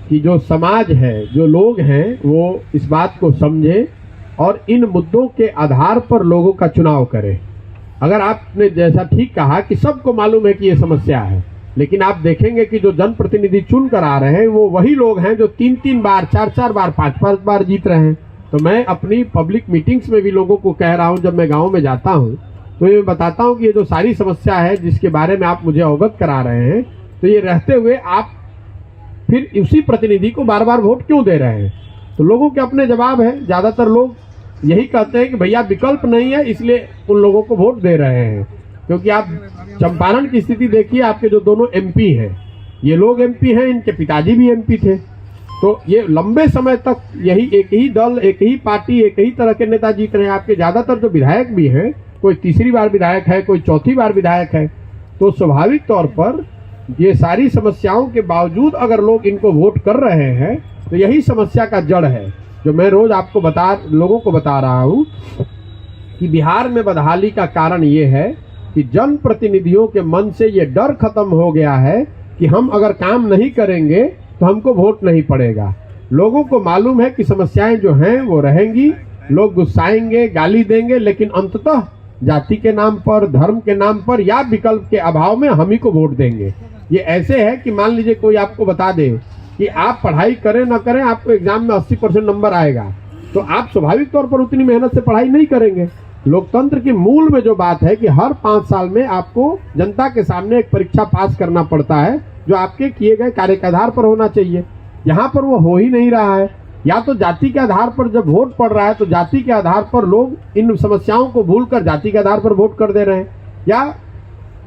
कि जो समाज है, जो लोग हैं, वो इस बात को समझे और इन मुद्दों के आधार पर लोगों का चुनाव करें। अगर आपने जैसा ठीक कहा कि सबको मालूम है कि ये समस्या है, लेकिन आप देखेंगे कि जो जनप्रतिनिधि चुन कर आ रहे हैं वो वही लोग हैं जो 3-3 बार, 4-4 बार, 5-5 बार जीत रहे हैं। तो मैं अपनी पब्लिक मीटिंग्स में भी लोगों को कह रहा हूं, जब मैं गाँव में जाता हूं तो ये बताता हूं कि ये जो सारी समस्या है जिसके बारे में आप मुझे अवगत करा रहे हैं, तो ये रहते हुए आप फिर उसी प्रतिनिधि को बार बार वोट क्यों दे रहे हैं? तो लोगों के अपने जवाब है। ज्यादातर लोग यही कहते हैं कि भैया विकल्प नहीं है, इसलिए उन लोगों को वोट दे रहे हैं। क्योंकि आप चंपारण की स्थिति देखिए, आपके जो दोनों एमपी हैं, ये लोग एमपी हैं, इनके पिताजी भी एमपी थे। तो ये लंबे समय तक यही एक ही दल, एक ही पार्टी, एक ही तरह के नेता जीत रहे हैं। आपके ज्यादातर जो विधायक भी हैं, कोई तीसरी बार विधायक है, कोई चौथी बार विधायक है। तो स्वाभाविक तौर पर ये सारी समस्याओं के बावजूद अगर लोग इनको वोट कर रहे हैं तो यही समस्या का जड़ है, जो मैं रोज आपको लोगों को बता रहा हूं कि बिहार में बदहाली का कारण ये है कि जनप्रतिनिधियों के मन से ये डर खत्म हो गया है कि हम अगर काम नहीं करेंगे तो हमको वोट नहीं पड़ेगा। लोगों को मालूम है कि समस्याएं जो हैं वो रहेंगी, लोग गुस्साएंगे, गाली देंगे, लेकिन अंततः जाति के नाम पर, धर्म के नाम पर या विकल्प के अभाव में हम ही को वोट देंगे। ये ऐसे है कि मान लीजिए कोई आपको बता दे कि आप पढ़ाई करें ना करें, आपको एग्जाम में 80% नंबर आएगा, तो आप स्वाभाविक तौर पर उतनी मेहनत से पढ़ाई नहीं करेंगे। लोकतंत्र के मूल में जो बात है कि हर 5 साल में आपको जनता के सामने एक परीक्षा पास करना पड़ता है, जो आपके किए गए कार्य के आधार पर होना चाहिए। यहाँ पर वो हो ही नहीं रहा है। या तो जाति के आधार पर जब वोट पड़ रहा है तो जाति के आधार पर लोग इन समस्याओं को भूलकर जाति के आधार पर वोट कर दे रहे हैं, या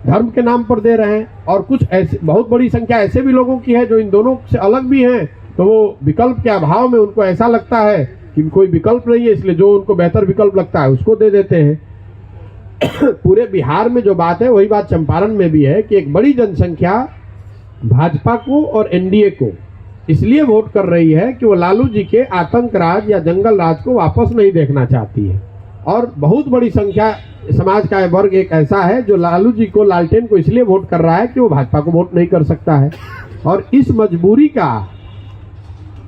धर्म के नाम पर दे रहे हैं। और कुछ ऐसे बहुत बड़ी संख्या ऐसे भी लोगों की है जो इन दोनों से अलग भी हैं, तो वो विकल्प के अभाव में उनको ऐसा लगता है कि कोई विकल्प नहीं है, इसलिए जो उनको बेहतर विकल्प लगता है उसको दे देते हैं। पूरे बिहार में जो बात है वही बात चंपारण में भी है कि एक बड़ी जनसंख्या भाजपा को और एनडीए को इसलिए वोट कर रही है कि वो लालू जी के आतंक राज या जंगल राज को वापस नहीं देखना चाहती है। और बहुत बड़ी संख्या समाज का वर्ग एक ऐसा है जो लालू जी को, लालटेन को इसलिए वोट कर रहा है कि वो भाजपा को वोट नहीं कर सकता है। और इस मजबूरी का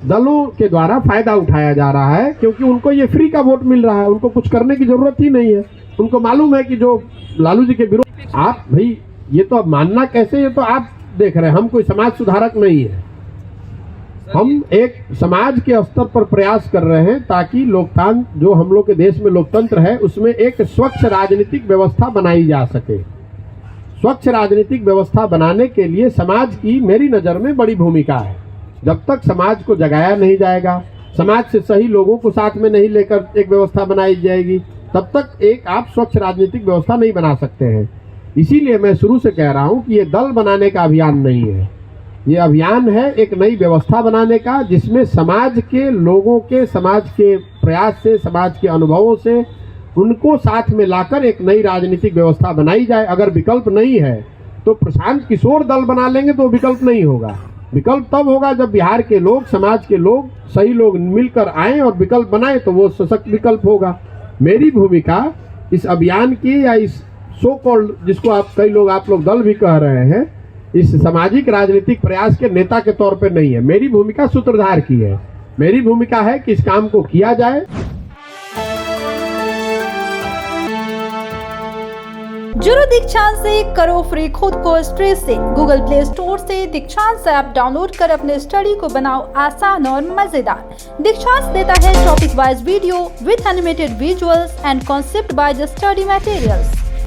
दलों के द्वारा फायदा उठाया जा रहा है, क्योंकि उनको ये फ्री का वोट मिल रहा है, उनको कुछ करने की जरूरत ही नहीं है। उनको मालूम है कि जो लालू जी के विरोध, आप भाई ये तो अब मानना कैसे, ये तो आप देख रहे हैं, हम कोई समाज सुधारक नहीं है। हम एक समाज के स्तर पर प्रयास कर रहे हैं ताकि लोकतंत्र, जो हम लोग के देश में लोकतंत्र है, उसमें एक स्वच्छ राजनीतिक व्यवस्था बनाई जा सके। स्वच्छ राजनीतिक व्यवस्था बनाने के लिए समाज की मेरी नजर में बड़ी भूमिका है। जब तक समाज को जगाया नहीं जाएगा, समाज से सही लोगों को साथ में नहीं लेकर एक व्यवस्था बनाई जाएगी, तब तक एक आप स्वच्छ राजनीतिक व्यवस्था नहीं बना सकते हैं। इसीलिए मैं शुरू से कह रहा हूं कि ये दल बनाने का अभियान नहीं है, ये अभियान है एक नई व्यवस्था बनाने का, जिसमें समाज के लोगों के, समाज के प्रयास से, समाज के अनुभवों से उनको साथ में लाकर एक नई राजनीतिक व्यवस्था बनाई जाए। अगर विकल्प नहीं है तो प्रशांत किशोर दल बना लेंगे तो विकल्प नहीं होगा। विकल्प तब होगा जब बिहार के लोग, समाज के लोग, सही लोग मिलकर आए और विकल्प बनाए, तो वो सशक्त विकल्प होगा। मेरी भूमिका इस अभियान की, या इस सो कॉल्ड, जिसको आप लोग दल भी कह रहे हैं, इस सामाजिक राजनीतिक प्रयास के नेता के तौर पे नहीं है। मेरी भूमिका सूत्रधार की है। मेरी भूमिका है कि इस काम को किया जाए। जुड़ो दीक्षांत से, करो फ्री खुद को स्ट्रेस से। गूगल प्ले स्टोर से दीक्षांत ऐप डाउनलोड कर अपने स्टडी को बनाओ आसान और मजेदार। दीक्षांत देता है topic wise video with animated visuals and concept by the study materials.